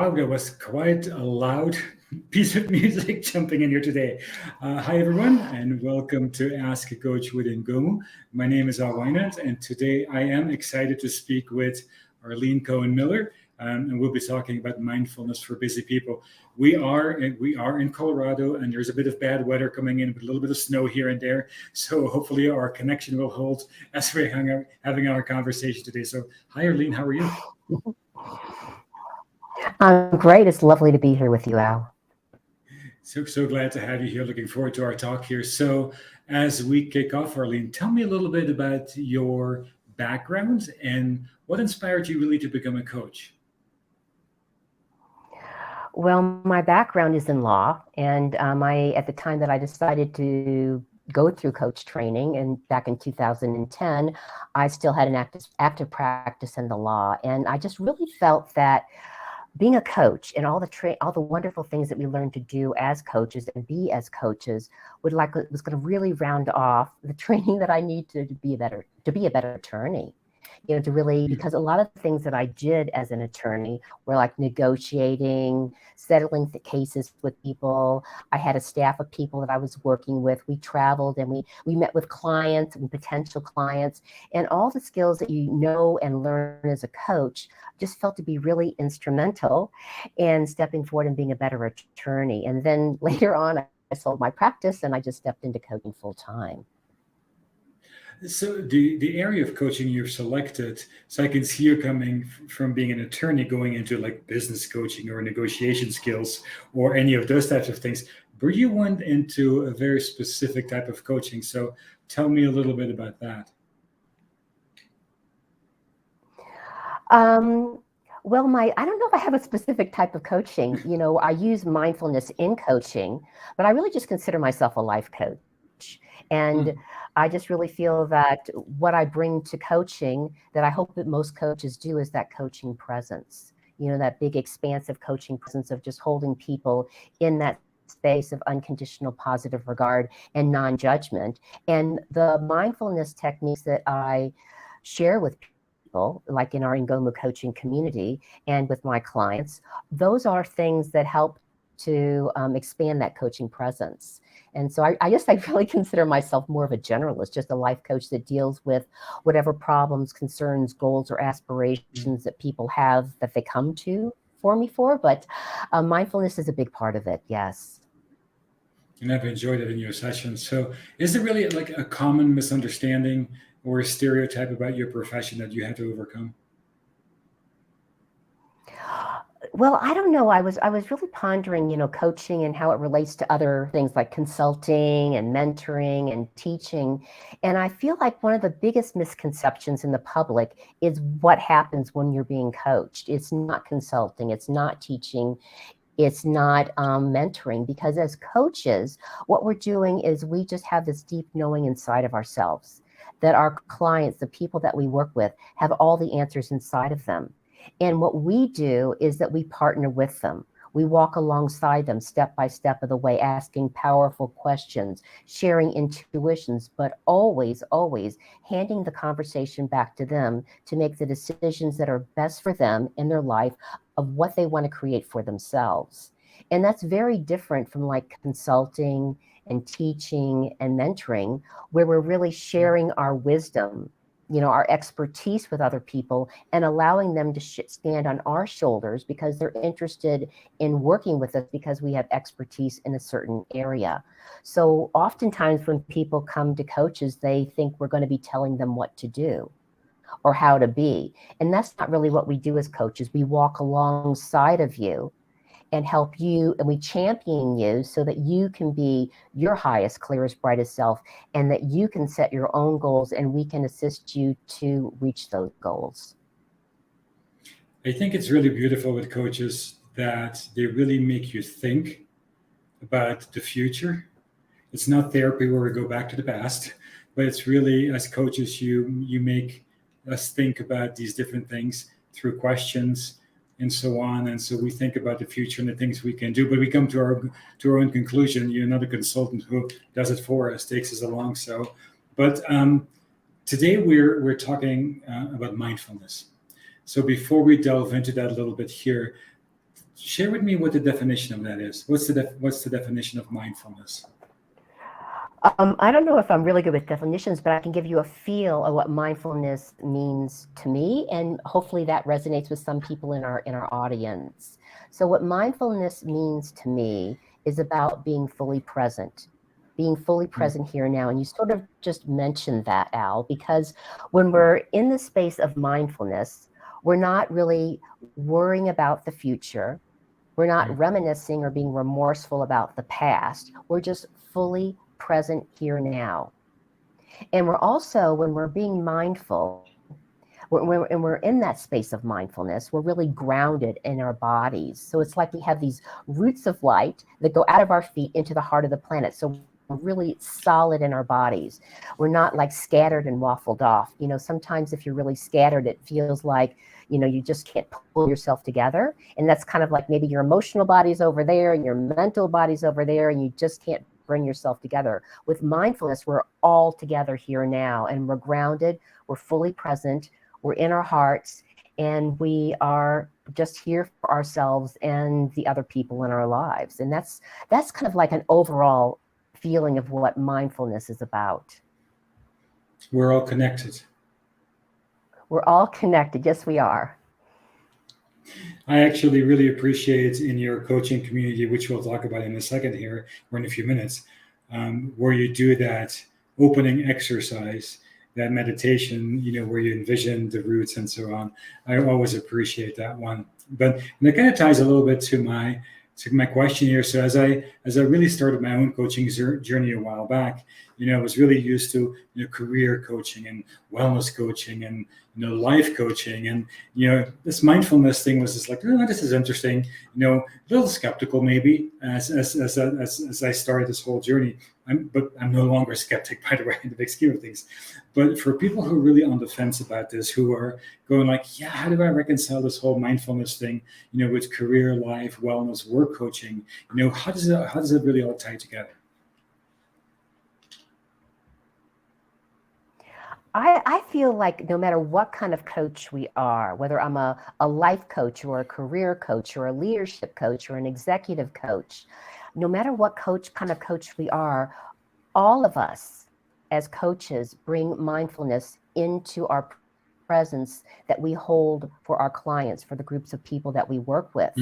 Wow, that was quite a loud piece of music jumping in here today. Hi, everyone, and welcome to Ask a Coach with Ingomu. My name is Al Wynand, and today I am excited to speak with Arlene Cohen Miller, and we'll be talking about mindfulness for busy people. We are in Colorado, and there's a bit of bad weather coming in with a little bit of snow here and there. So hopefully our connection will hold as we're having our conversation today. So, hi, Arlene, how are you? I'm great. It's lovely to be here with you, Al. So glad to have you here. Looking forward to our talk here. So, as we kick off, Arlene, tell me a little bit about your background and what inspired you really to become a coach. Well, my background is in law, and at the time that I decided to go through coach training, and back in 2010, I still had an active practice in the law, and I just really felt that being a coach and all the wonderful things that we learn to do as coaches and be as coaches was going to really round off the training that I need to be a better attorney. To really, because a lot of the things that I did as an attorney were like negotiating, settling the cases with people. I had a staff of people that I was working with. We traveled and we met with clients and potential clients, and all the skills that you know and learn as a coach just felt to be really instrumental in stepping forward and being a better attorney. And then later on, I sold my practice and I just stepped into coaching full time. So the area of coaching you've selected, so I can see you coming from being an attorney going into like business coaching or negotiation skills or any of those types of things. But you went into a very specific type of coaching. So tell me a little bit about that. Well, I don't know if I have a specific type of coaching. I use mindfulness in coaching, but I really just consider myself a life coach. And I just really feel that what I bring to coaching that I hope that most coaches do is that coaching presence, that big expansive coaching presence of just holding people in that space of unconditional positive regard and non-judgment. And the mindfulness techniques that I share with people, like in our Ingomu coaching community and with my clients, those are things that help to expand that coaching presence. And so I guess I really consider myself more of a generalist, just a life coach that deals with whatever problems, concerns, goals, or aspirations that people have that they come to for me for. But mindfulness is a big part of it, yes. And I've enjoyed it in your sessions. So is there really like a common misunderstanding or a stereotype about your profession that you had to overcome? Well, I don't know. I was really pondering, coaching and how it relates to other things like consulting and mentoring and teaching. And I feel like one of the biggest misconceptions in the public is what happens when you're being coached. It's not consulting, it's not teaching, it's not mentoring, because as coaches, what we're doing is we just have this deep knowing inside of ourselves that our clients, the people that we work with, have all the answers inside of them. And what we do is that we partner with them. We walk alongside them step by step of the way, asking powerful questions, sharing intuitions, but always, always handing the conversation back to them to make the decisions that are best for them in their life of what they want to create for themselves. And that's very different from like consulting and teaching and mentoring, where we're really sharing our wisdom, our expertise with other people and allowing them to stand on our shoulders because they're interested in working with us because we have expertise in a certain area. So oftentimes when people come to coaches, they think we're going to be telling them what to do or how to be. And that's not really what we do as coaches. We walk alongside of you and help you, and we champion you so that you can be your highest, clearest, brightest self, and that you can set your own goals, and we can assist you to reach those goals. I think it's really beautiful with coaches that they really make you think about the future. It's not therapy where we go back to the past, but it's really as coaches you make us think about these different things through questions and so on. And so we think about the future and the things we can do, but we come to our own conclusion. You're not a consultant who does it for us, takes us along. So, but today we're talking about mindfulness. So before we delve into that a little bit here, share with me what the definition of that is. What's the definition of mindfulness? I don't know if I'm really good with definitions, but I can give you a feel of what mindfulness means to me, and hopefully that resonates with some people in our audience. So what mindfulness means to me is about being fully present here and now. And you sort of just mentioned that, Al, because when we're in the space of mindfulness, we're not really worrying about the future. We're not reminiscing or being remorseful about the past. We're just fully present here now. And we're also, when we're being mindful, and we're in that space of mindfulness, we're really grounded in our bodies. So it's like we have these roots of light that go out of our feet into the heart of the planet. So we're really solid in our bodies. We're not like scattered and waffled off. You know, sometimes if you're really scattered, it feels like, you know, you just can't pull yourself together. And that's kind of like maybe your emotional body's over there and your mental body's over there, and you just can't bring yourself together. With mindfulness, we're all together here now, and we're grounded, we're fully present, we're in our hearts, and we are just here for ourselves and the other people in our lives. And that's kind of like an overall feeling of what mindfulness is about. We're all connected. We're all connected. Yes, we are. I actually really appreciate in your coaching community, which we'll talk about in a second here, or in a few minutes, where you do that opening exercise, that meditation, you know, where you envision the roots and so on. I always appreciate that one. But it kind of ties a little bit to my question here. So as I really started my own coaching journey a while back, you know, I was really used to, you know, career coaching and wellness coaching and, you know, life coaching, and, you know, this mindfulness thing was just like, oh, this is interesting, you know, a little skeptical maybe as I started this whole journey. But I'm no longer a skeptic, by the way, in the big scheme of things. But for people who are really on the fence about this, who are going like, yeah, how do I reconcile this whole mindfulness thing, you know, with career, life, wellness, work coaching? You know, how does it really all tie together? I feel like no matter what kind of coach we are, whether I'm a life coach or a career coach or a leadership coach or an executive coach, no matter what kind of coach we are, all of us as coaches bring mindfulness into our presence that we hold for our clients, for the groups of people that we work with.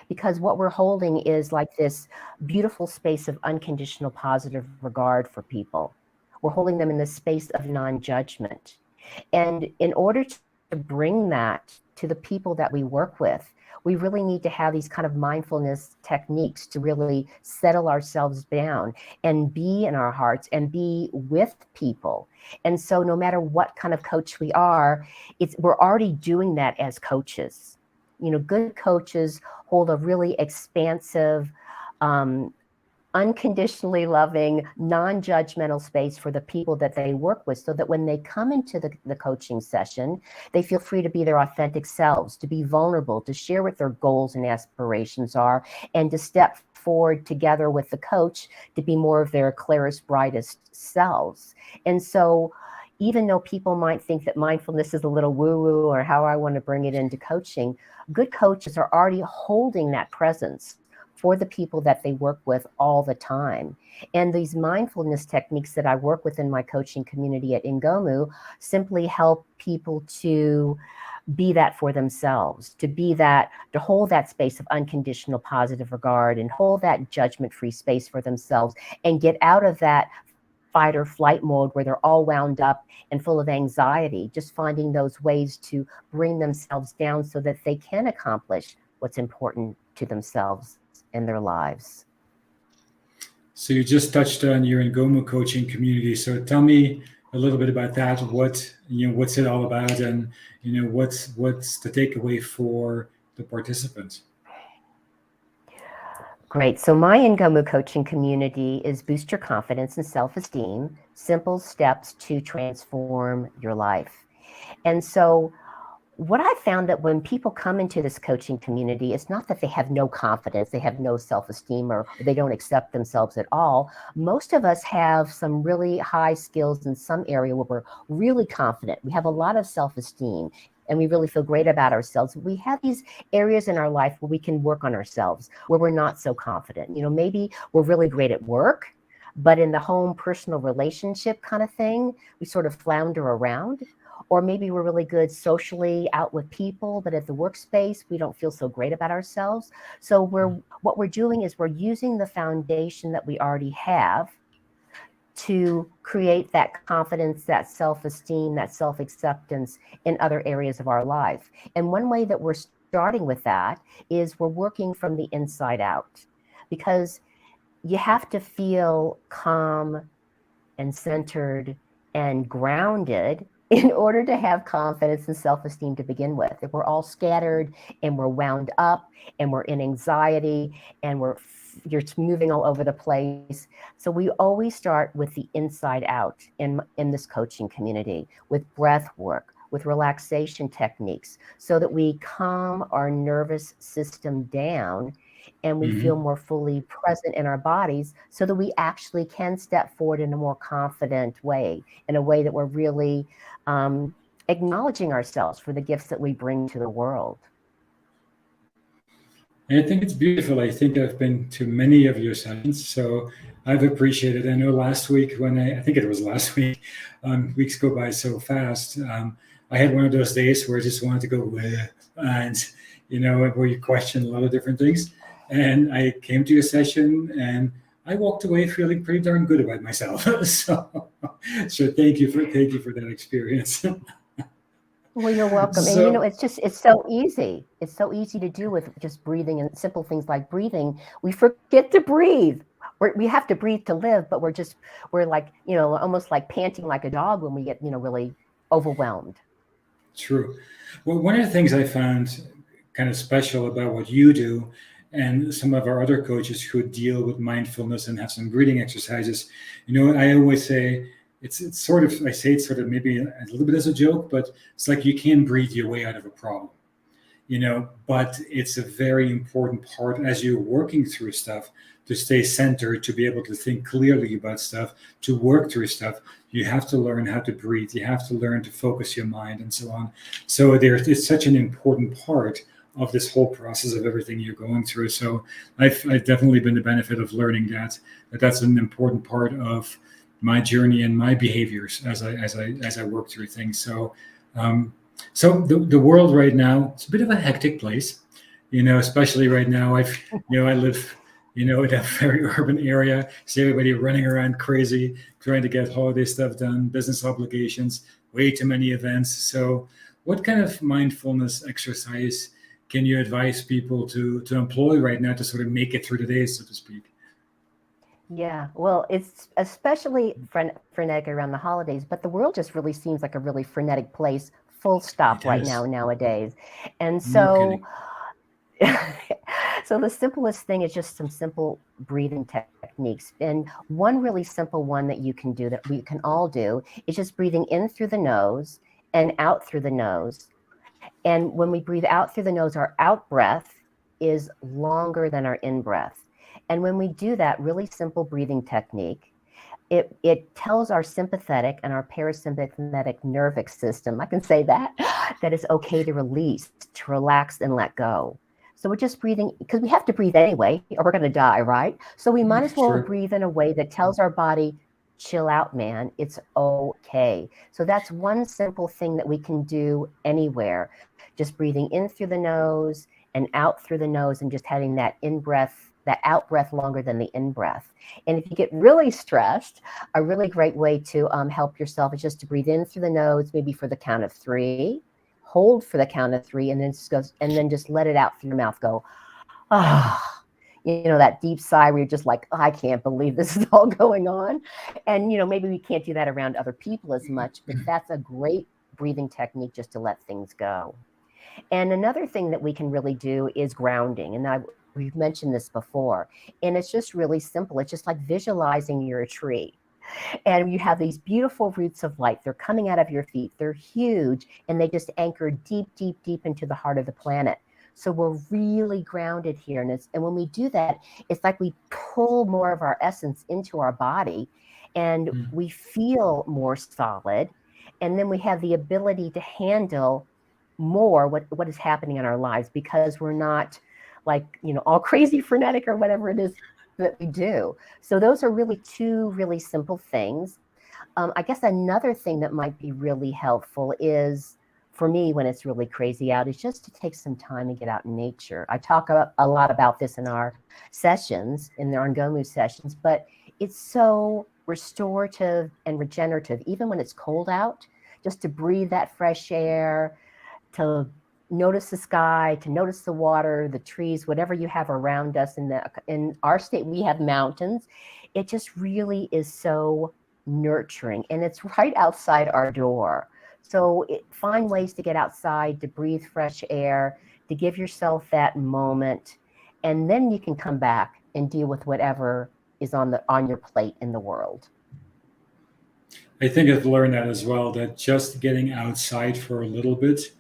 Because what we're holding is like this beautiful space of unconditional positive regard for people. We're holding them in the space of non-judgment. And in order to bring that to the people that we work with, we really need to have these kind of mindfulness techniques to really settle ourselves down and be in our hearts and be with people. And so no matter what kind of coach we are, we're already doing that as coaches. You know, good coaches hold a really expansive, unconditionally loving, non-judgmental space for the people that they work with, so that when they come into the coaching session, they feel free to be their authentic selves, to be vulnerable, to share what their goals and aspirations are, and to step forward together with the coach to be more of their clearest, brightest selves. And so even though people might think that mindfulness is a little woo-woo or how I want to bring it into coaching, good coaches are already holding that presence for the people that they work with all the time. And these mindfulness techniques that I work with in my coaching community at Ingomu simply help people to be that for themselves, to hold that space of unconditional positive regard and hold that judgment-free space for themselves and get out of that fight or flight mode where they're all wound up and full of anxiety, just finding those ways to bring themselves down so that they can accomplish what's important to themselves in their lives. So you just touched on your Ingomu coaching community. So tell me a little bit about that. What's it all about, and what's the takeaway for the participants? Great. So my Ingomu coaching community is Boost Your Confidence and Self-Esteem, Simple Steps to Transform Your Life. And so what I found that when people come into this coaching community, it's not that they have no confidence, they have no self-esteem, or they don't accept themselves at all. Most of us have some really high skills in some area where we're really confident. We have a lot of self-esteem. and we really feel great about ourselves. We have these areas in our life where we can work on ourselves, where we're not so confident. Maybe we're really great at work, but in the home personal relationship kind of thing, we sort of flounder around. Or maybe we're really good socially out with people, but at the workspace, we don't feel so great about ourselves. So what we're doing is we're using the foundation that we already have to create that confidence, that self-esteem, that self-acceptance in other areas of our life. And one way that we're starting with that is we're working from the inside out, because you have to feel calm and centered and grounded in order to have confidence and self-esteem to begin with. If we're all scattered and we're wound up and we're in anxiety and you're moving all over the place. So we always start with the inside out in this coaching community, with breath work, with relaxation techniques, so that we calm our nervous system down and we feel more fully present in our bodies, so that we actually can step forward in a more confident way, in a way that we're really acknowledging ourselves for the gifts that we bring to the world. And I think it's beautiful. I think I've been to many of your sessions, so I've appreciated. I know last week when I think it was last week, weeks go by so fast. I had one of those days where I just wanted to go, "Bleh," and where you question a lot of different things. And I came to your session and I walked away feeling pretty darn good about myself. So thank you for that experience. Well, you're welcome. And So it's so easy. It's so easy to do with just breathing and simple things like breathing. We forget to breathe. We have to breathe to live, but we're like, almost like panting like a dog when we get, really overwhelmed. true. Well, one of the things I found kind of special about what you do and some of our other coaches who deal with mindfulness and have some breathing exercises, I always say it's sort of, I say it's sort of maybe a little bit as a joke, but it's like you can breathe your way out of a problem, but it's a very important part as you're working through stuff, to stay centered, to be able to think clearly about stuff, to work through stuff. You have to learn how to breathe. You have to learn to focus your mind and so on. So it's such an important part of this whole process of everything you're going through. So I've definitely been the benefit of learning that's an important part of my journey and my behaviors as I work through things. So the world right now, it's a bit of a hectic place, especially right now. I live, in a very urban area. See everybody running around crazy, trying to get holiday stuff done, business obligations, way too many events. So what kind of mindfulness exercise can you advise people to employ right now to sort of make it through the day, so to speak? Yeah, well, it's especially frenetic around the holidays, but the world just really seems like a really frenetic place, full stop, It right is. now nowadays. And No so, kidding. so the simplest thing is just some simple breathing techniques. And one really simple one that you can do, that we can all do, is just breathing in through the nose and out through the nose. And when we breathe out through the nose, our out breath is longer than our in breath. And when we do that really simple breathing technique, it tells our sympathetic and our parasympathetic nervous system, I can say that it's okay to release, to relax and let go. So we're just breathing, because we have to breathe anyway, or we're going to die, right? So we might as well Sure. breathe in a way that tells our body, chill out, man, it's okay. So that's one simple thing that we can do anywhere. Just breathing in through the nose and out through the nose, and just having that in breath, that out breath longer than the in breath. And if you get really stressed, a really great way to help yourself is just to breathe in through the nose, maybe for the count of 3, hold for the count of 3, and then just let it out through your mouth. Go, ah. That deep sigh where you're just like, oh, I can't believe this is all going on. And, maybe we can't do that around other people as much, but that's a great breathing technique just to let things go. And another thing that we can really do is grounding. And we've mentioned this before, and it's just really simple. It's just like visualizing you're a tree and you have these beautiful roots of light. They're coming out of your feet. They're huge, and they just anchor deep, deep, deep into the heart of the planet. So we're really grounded here. And when we do that, it's like we pull more of our essence into our body, and we feel more solid. And then we have the ability to handle more what is happening in our lives, because we're not like, all crazy frenetic or whatever it is that we do. So those are really two really simple things. I guess another thing that might be really helpful is, for me, when it's really crazy out, is just to take some time and get out in nature. I talk a lot about this in our sessions, in our Ingomu sessions, but it's so restorative and regenerative, even when it's cold out, just to breathe that fresh air, to notice the sky, to notice the water, the trees, whatever you have around us. In our state, we have mountains. It just really is so nurturing, and it's right outside our door. So find ways to get outside, to breathe fresh air, to give yourself that moment, and then you can come back and deal with whatever is on your plate in the world. I think I've learned that as well, that just getting outside for a little bit,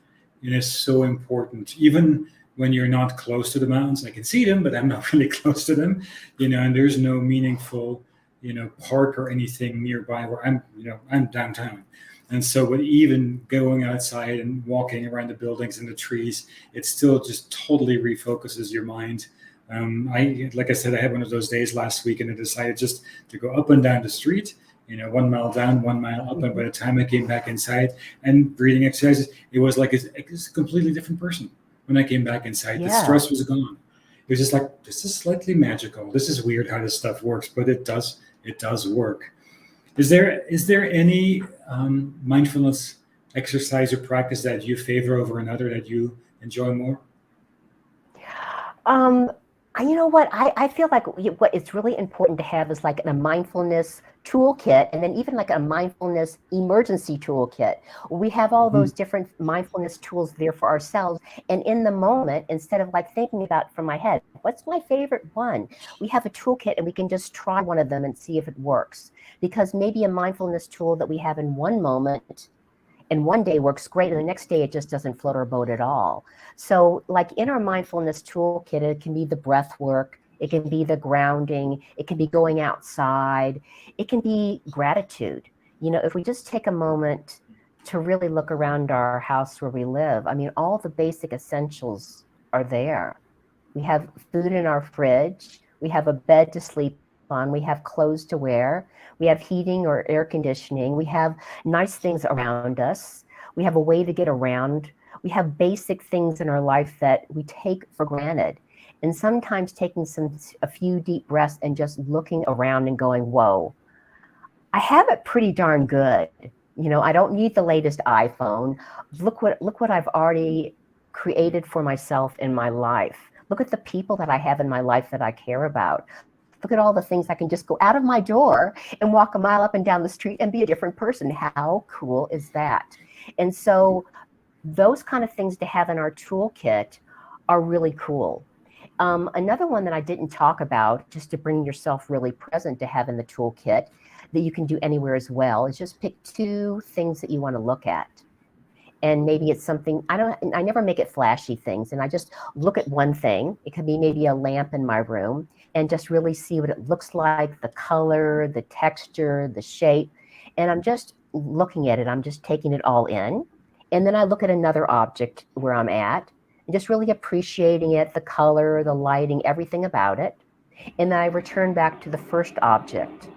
is so important. Even when you're not close to the mountains, I can see them, but I'm not really close to them, and there's no meaningful, park or anything nearby where I'm downtown. And so, but even going outside and walking around the buildings and the trees, it still just totally refocuses your mind. Like I said, I had one of those days last week, and I decided just to go up and down the street, 1 mile down, 1 mile up. And by the time I came back inside and breathing exercises, it was like it's a completely different person. When I came back inside, the Yeah. stress was gone. It was just like, this is slightly magical. This is weird how this stuff works, but it does work. Is there any mindfulness exercise or practice that you favor over another that you enjoy more? You know what? I feel like what it's really important to have is like a mindfulness toolkit, and then even like a mindfulness emergency toolkit. We have all those different mindfulness tools there for ourselves. And in the moment, instead of like thinking about from my head, what's my favorite one? We have a toolkit, and we can just try one of them and see if it works. Because maybe a mindfulness tool that we have in one moment and one day works great, and the next day it just doesn't float our boat at all. So like in our mindfulness toolkit, it can be the breath work, it can be the grounding, it can be going outside, it can be gratitude. If we just take a moment to really look around our house where we live, I mean, all the basic essentials are there. We have food in our fridge, we have a bed to sleep on, we have clothes to wear, we have heating or air conditioning, we have nice things around us, we have a way to get around, we have basic things in our life that we take for granted. And sometimes taking a few deep breaths and just looking around and going, whoa, I have it pretty darn good. I don't need the latest iPhone. Look what I've already created for myself in my life. Look at the people that I have in my life that I care about. Look at all the things I can just go out of my door and walk a mile up and down the street and be a different person. How cool is that? And so those kind of things to have in our toolkit are really cool. Another one that I didn't talk about, just to bring yourself really present to have in the toolkit that you can do anywhere as well, is just pick two things that you want to look at. And maybe it's something, I never make it flashy things. And I just look at one thing. It could be maybe a lamp in my room, and just really see what it looks like, the color, the texture, the shape. And I'm just looking at it. I'm just taking it all in. And then I look at another object where I'm at and just really appreciating it, the color, the lighting, everything about it. And then I return back to the first object.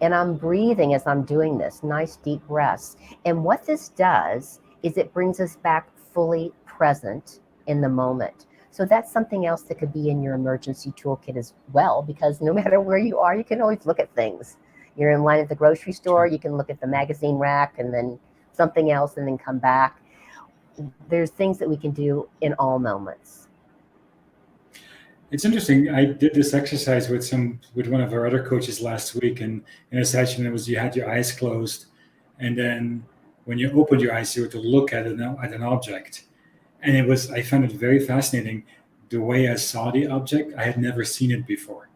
And I'm breathing as I'm doing this, nice deep breaths. And what this does is it brings us back fully present in the moment. So that's something else that could be in your emergency toolkit as well, because no matter where you are, you can always look at things. You're in line at the grocery store, you can look at the magazine rack and then something else and then come back. There's things that we can do in all moments. It's interesting. I did this exercise with one of our other coaches last week, and in a session, it was you had your eyes closed, and then when you opened your eyes, you were to look at an object, and I found it very fascinating the way I saw the object. I had never seen it before.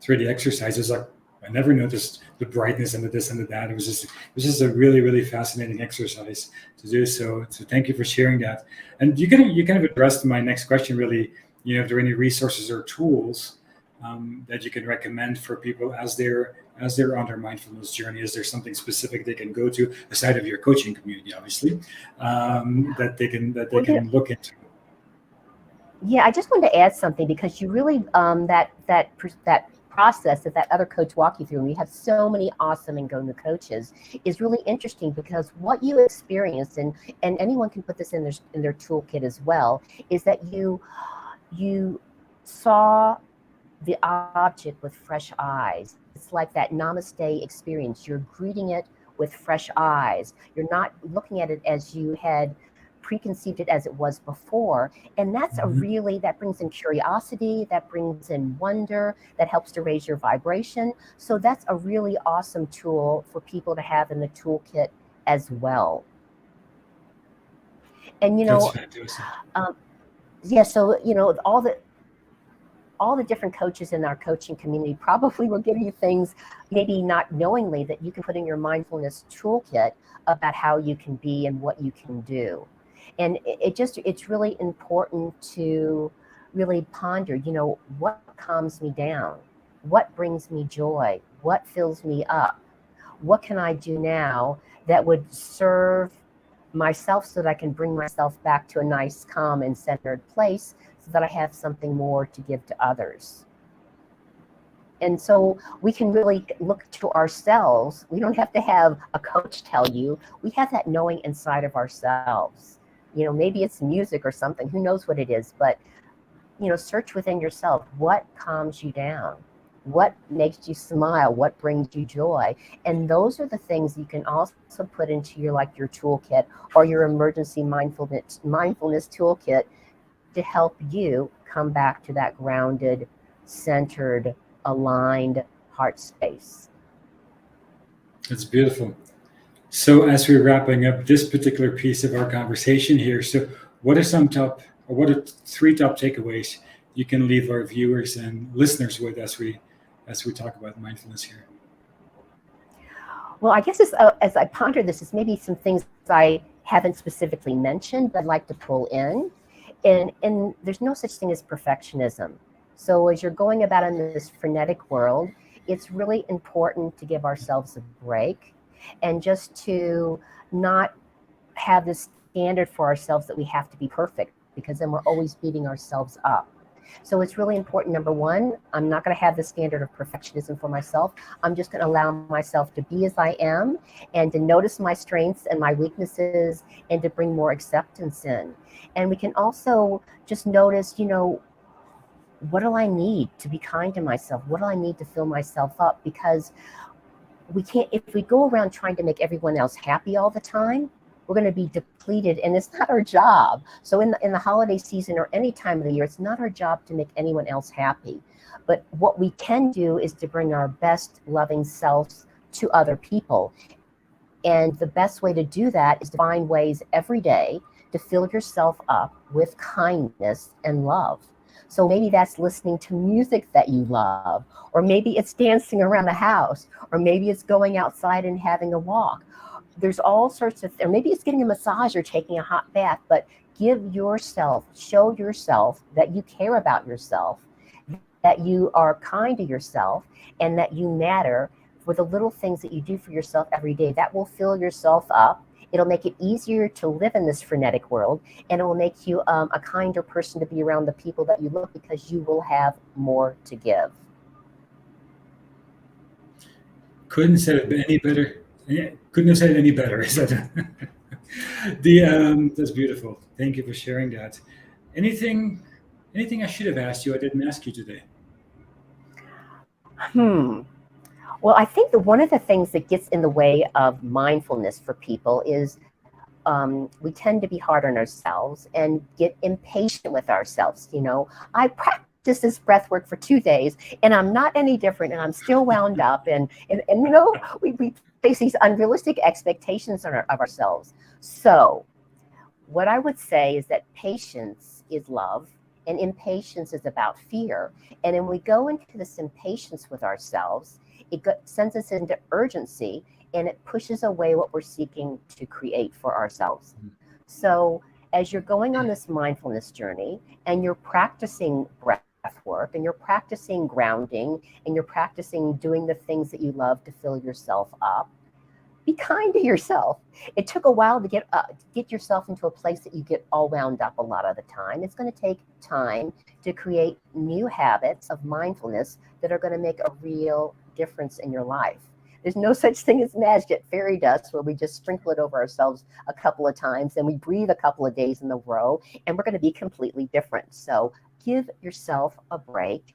Through the exercise, it's like I never noticed the brightness and the this and the that. It was just a really, really fascinating exercise to do. So thank you for sharing that. And you kind of addressed my next question really. If there are any resources or tools that you can recommend for people as they're as they're on their mindfulness journey? Is there something specific they can go to aside of your coaching community, obviously, that they can Well, look into? yeah, I just wanted to add something because you really that process that other coach walk you through, and we have so many awesome Ingomu coaches, is really interesting because what you experienced, and anyone can put this in their toolkit as well, is that you saw the object with fresh eyes. It's like that namaste experience. You're greeting it with fresh eyes. You're not looking at it as you had preconceived it as it was before. And that's that brings in curiosity, that brings in wonder, that helps to raise your vibration. So that's a really awesome tool for people to have in the toolkit as well. And That's fantastic. yeah, so all the different coaches in our coaching community probably will give you things, maybe not knowingly, that you can put in your mindfulness toolkit about how you can be and what you can do. And it's really important to really ponder, what calms me down? What brings me joy? What fills me up? What can I do now that would serve myself so that I can bring myself back to a nice, calm, and centered place so that I have something more to give to others? And so we can really look to ourselves. We don't have to have a coach tell you. We have that knowing inside of ourselves. Maybe it's music or something. Who knows what it is? But, search within yourself. What calms you down? What makes you smile? What brings you joy? And those are the things you can also put into your toolkit or your emergency mindfulness toolkit to help you come back to that grounded, centered, aligned heart space. That's beautiful. So as we're wrapping up this particular piece of our conversation here, so what are three top takeaways you can leave our viewers and listeners with as we talk about mindfulness here? Well, I guess as I ponder this, it's maybe some things I haven't specifically mentioned, but I'd like to pull in. And there's no such thing as perfectionism. So as you're going about in this frenetic world, it's really important to give ourselves a break and just to not have this standard for ourselves that we have to be perfect, because then we're always beating ourselves up. So it's really important, number one, I'm not going to have the standard of perfectionism for myself. I'm just going to allow myself to be as I am and to notice my strengths and my weaknesses and to bring more acceptance in. And we can also just notice, what do I need to be kind to myself? What do I need to fill myself up? Because we can't, if we go around trying to make everyone else happy all the time, we're going to be depleted, and it's not our job. So in the holiday season or any time of the year, it's not our job to make anyone else happy. But what we can do is to bring our best loving selves to other people. And the best way to do that is to find ways every day to fill yourself up with kindness and love. So maybe that's listening to music that you love, or maybe it's dancing around the house, or maybe it's going outside and having a walk. There's all sorts of, or maybe it's getting a massage or taking a hot bath, but show yourself that you care about yourself, that you are kind to yourself, and that you matter for the little things that you do for yourself every day. That will fill yourself up. It'll make it easier to live in this frenetic world, and it will make you a kinder person to be around the people that you love, because you will have more to give. Couldn't have said it any better. Yeah, couldn't have said it any better. Is that that's beautiful. Thank you for sharing that. Anything I should have asked you I didn't ask you today? Well, I think that one of the things that gets in the way of mindfulness for people is we tend to be hard on ourselves and get impatient with ourselves. I practiced this breath work for 2 days and I'm not any different, and I'm still wound up. And we face these unrealistic expectations of ourselves. So what I would say is that patience is love and impatience is about fear. And when we go into this impatience with ourselves, it sends us into urgency, and it pushes away what we're seeking to create for ourselves. So as you're going on this mindfulness journey and you're practicing breath breath work and you're practicing grounding and you're practicing doing the things that you love to fill yourself up, be kind to yourself. It took a while to get yourself into a place that you get all wound up a lot of the time. It's going to take time to create new habits of mindfulness that are going to make a real difference in your life. There's no such thing as magic fairy dust where we just sprinkle it over ourselves a couple of times and we breathe a couple of days in a row and we're going to be completely different. So give yourself a break.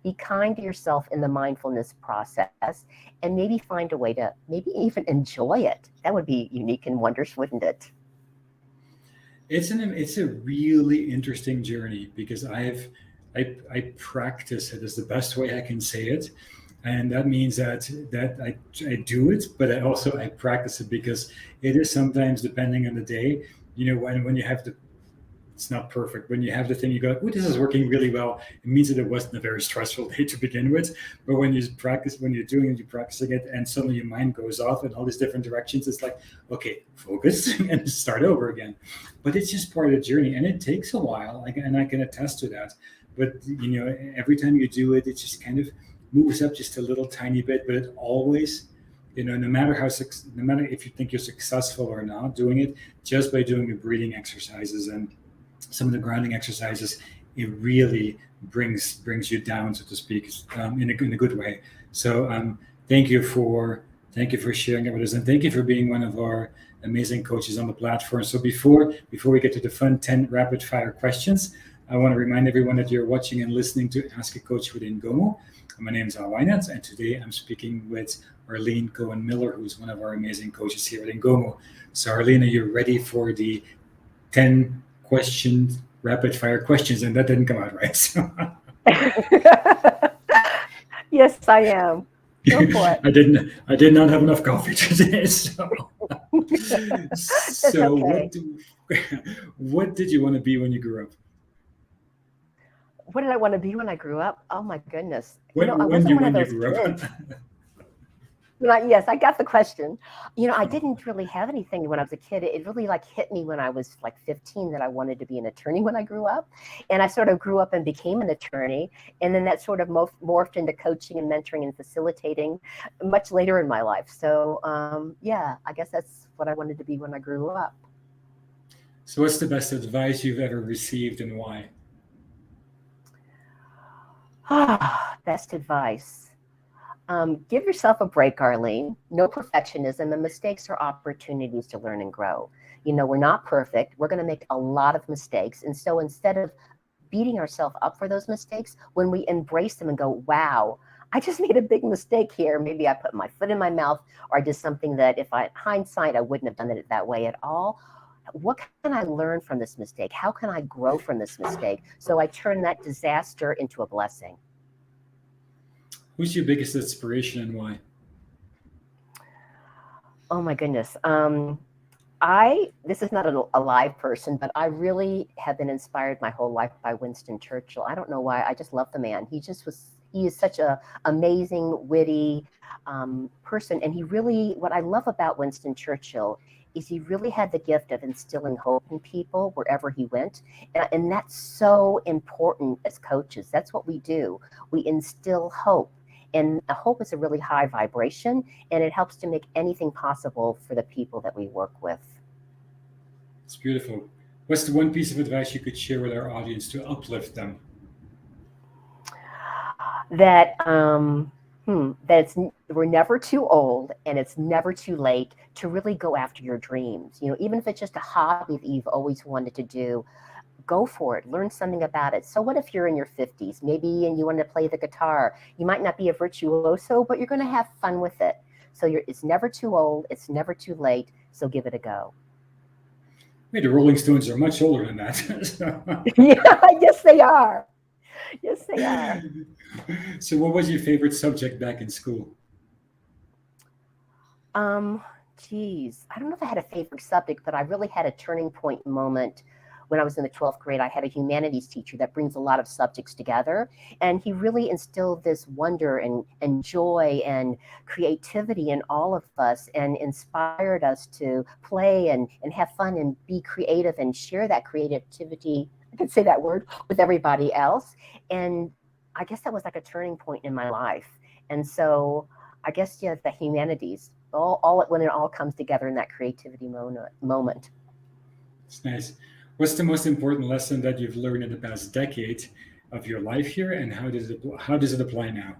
Be kind to yourself in the mindfulness process and maybe find a way to maybe even enjoy it. That would be unique and wondrous, wouldn't it? It's a really interesting journey because I practice it is the best way I can say it, and that means that I do it, but I practice it because it is sometimes depending on the day. When you have the it's not perfect. When you have the thing, you go, "Oh, this is working really well." It means that it wasn't a very stressful day to begin with. But when you're doing it, you're practicing it, and suddenly your mind goes off in all these different directions. It's like, okay, focus and start over again. But it's just part of the journey, and it takes a while. And I can attest to that. But every time you do it, it just kind of moves up just a little tiny bit. But it always, no matter if you think you're successful or not doing it, just by doing the breathing exercises and some of the grounding exercises, it really brings you down, so to speak, in a good way. So thank you for sharing it with us, and thank you for being one of our amazing coaches on the platform. So before we get to the fun 10 rapid fire questions, I want to remind everyone that you're watching and listening to Ask a Coach with Ingomu. My name is Al Wynand, and today I'm speaking with Arlene Cohen Miller, who's one of our amazing coaches here at Ingomu. So Arlene, are you ready for the 10 rapid fire questions? And that didn't come out right. So. Yes, I am. Go for it. I did not have enough coffee today. So, Okay. What did you want to be when you grew up? What did I want to be when I grew up? Oh my goodness. I When wasn't one of you those grew up? kids. Yes, I got the question. I didn't really have anything when I was a kid. It really hit me when I was 15 that I wanted to be an attorney when I grew up. And I sort of grew up and became an attorney. And then that sort of morphed into coaching and mentoring and facilitating much later in my life. So I guess that's what I wanted to be when I grew up. So what's the best advice you've ever received and why? Best advice. Give yourself a break, Arlene. No perfectionism, and mistakes are opportunities to learn and grow. We're not perfect. We're going to make a lot of mistakes. And so instead of beating ourselves up for those mistakes, when we embrace them and go, wow, I just made a big mistake here. Maybe I put my foot in my mouth or I did something that hindsight, I wouldn't have done it that way at all. What can I learn from this mistake? How can I grow from this mistake? So I turn that disaster into a blessing. Who's your biggest inspiration and why? Oh my goodness. This is not a live person, but I really have been inspired my whole life by Winston Churchill. I don't know why. I just love the man. He is such a amazing, witty person. And what I love about Winston Churchill is he really had the gift of instilling hope in people wherever he went. And that's so important as coaches. That's what we do. We instill hope. And hope is a really high vibration, and it helps to make anything possible for the people that we work with. It's beautiful. What's the one piece of advice you could share with our audience to uplift them? That we're never too old and it's never too late to really go after your dreams. Even if it's just a hobby that you've always wanted to do, go for it. Learn something about it. So what if you're in your 50s, maybe, and you want to play the guitar? You might not be a virtuoso, but you're going to have fun with it. So it's never too old. It's never too late. So give it a go. The Rolling Stones are much older than that. Yeah, yes, they are. Yes, they are. So what was your favorite subject back in school? Geez, I don't know if I had a favorite subject, but I really had a turning point moment when I was in the 12th grade. I had a humanities teacher that brings a lot of subjects together, and he really instilled this wonder and joy and creativity in all of us and inspired us to play and have fun and be creative and share that creativity I can say that word, with everybody else. And I guess that was like a turning point in my life. And so I guess, yeah, the humanities, when it all comes together in that creativity moment. It's nice. What's the most important lesson that you've learned in the past decade of your life here, and how does it apply now?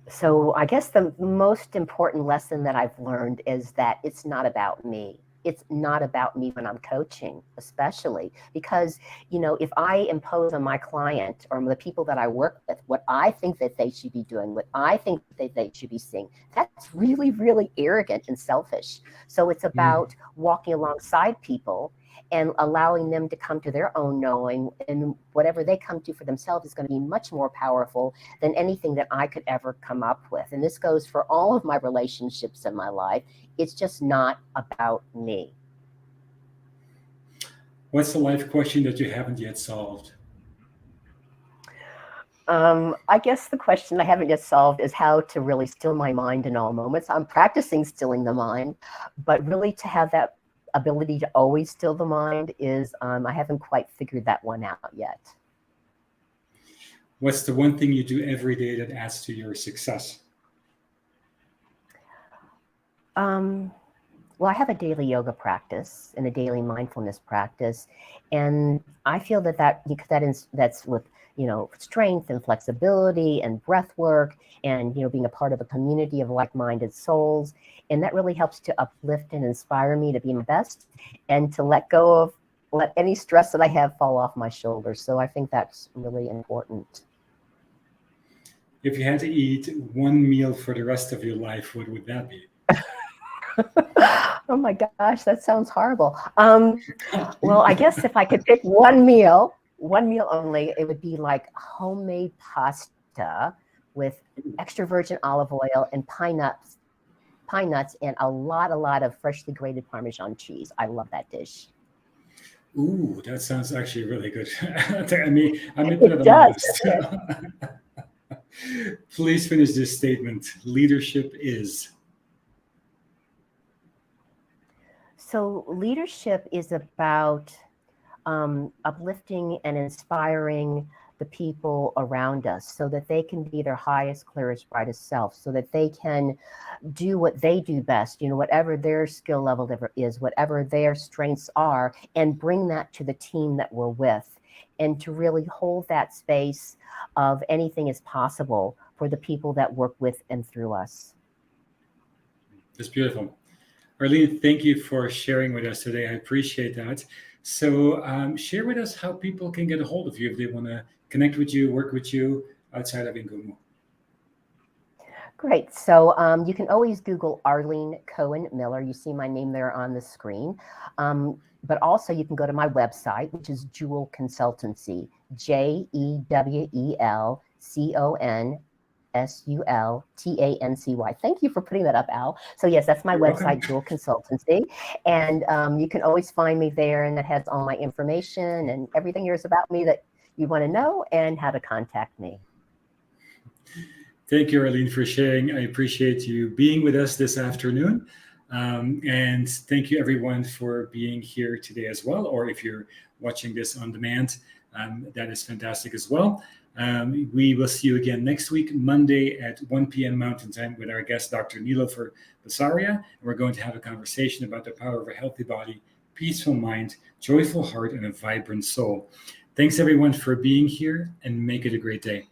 So I guess the most important lesson that I've learned is that it's not about me. It's not about me when I'm coaching, especially because, if I impose on my client or the people that I work with what I think that they should be doing, what I think that they should be seeing, that's really, really arrogant and selfish. So it's Mm. about walking alongside people and allowing them to come to their own knowing, and whatever they come to for themselves is going to be much more powerful than anything that I could ever come up with. And this goes for all of my relationships in my life. It's just not about me. What's the life question that you haven't yet solved? I guess the question I haven't yet solved is how to really still my mind in all moments. I'm practicing stilling the mind, but really to have that ability to always still the mind is, I haven't quite figured that one out yet. What's the one thing you do every day that adds to your success? Um, well, I have a daily yoga practice and a daily mindfulness practice, and I feel that's with strength and flexibility and breath work, and being a part of a community of like-minded souls, and that really helps to uplift and inspire me to be my best and to let any stress that I have fall off my shoulders. So I think that's really important. If you had to eat one meal for the rest of your life, what would that be? Oh my gosh, that sounds horrible. Well, I guess if I could pick one meal only, it would be like homemade pasta with extra virgin olive oil and pine nuts, and a lot of freshly grated Parmesan cheese. I love that dish. Ooh, that sounds actually really good. I may put it It on my does, list. doesn't it? Please finish this statement. Leadership is. So leadership is about uplifting and inspiring the people around us so that they can be their highest, clearest, brightest self, so that they can do what they do best, whatever their skill level is, whatever their strengths are, and bring that to the team that we're with. And to really hold that space of anything is possible for the people that work with and through us. It's beautiful. Arlene, thank you for sharing with us today. I appreciate that. So, share with us how people can get a hold of you if they want to connect with you, work with you outside of Ingomu. Great. So you can always Google Arlene Cohen Miller. You see my name there on the screen. But also you can go to my website, which is Jewel Consultancy, JEWELCONSULTANCY. Thank you for putting that up, Al. So yes, that's my You're welcome. website, Jewel Consultancy. And you can always find me there, and that has all my information and everything there's about me that you want to know and how to contact me. Thank you, Arlene, for sharing. I appreciate you being with us this afternoon. And thank you, everyone, for being here today as well. Or if you're watching this on demand, that is fantastic as well. We will see you again next week, Monday at 1 p.m. Mountain Time with our guest, Dr. Nilofer Basaria. And we're going to have a conversation about the power of a healthy body, peaceful mind, joyful heart, and a vibrant soul. Thanks, everyone, for being here, and make it a great day.